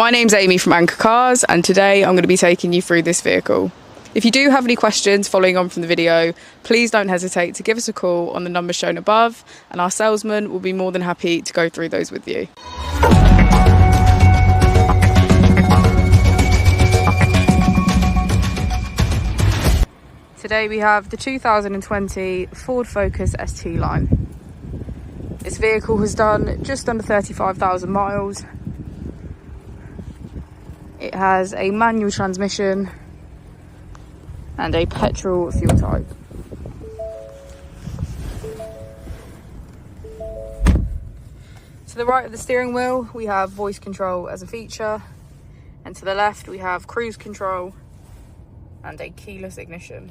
My name's Amy from Anchor Cars, and today I'm going to be taking you through this vehicle. If you do have any questions following on from the video, please don't hesitate to give us a call on the number shown above, and our salesman will be more than happy to go through those with you. Today we have the 2020 Ford Focus ST line. This vehicle has done just under 35,000 miles. It has a manual transmission and a petrol fuel type. To the right of the steering wheel, we have voice control as a feature, and to the left we have cruise control and a keyless ignition.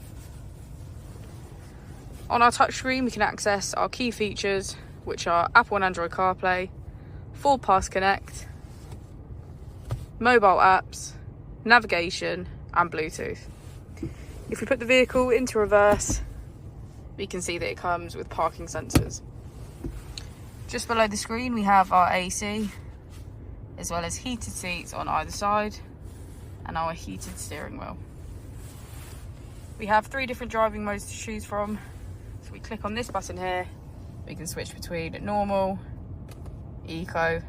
On our touchscreen we can access our key features, which are Apple and Android CarPlay, Ford Pass Connect, mobile apps, navigation and Bluetooth. If we put the vehicle into reverse, we can see that it comes with parking sensors. Just below the screen we have our AC, as well as heated seats on either side and our heated steering wheel. We have 3 different driving modes to choose from. So we click on this button here, we can switch between normal, eco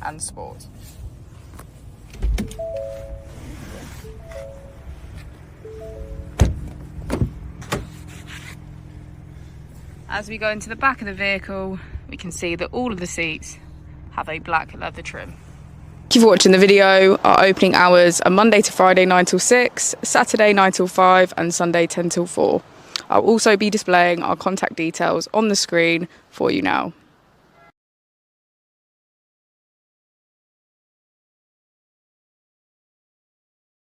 and sport. As we go into the back of the vehicle, we can see that all of the seats have a black leather trim. Thank you for watching the video. Our opening hours are Monday to Friday 9 till 6, Saturday 9 till 5 and Sunday 10 till 4. I'll also be displaying our contact details on the screen for you now.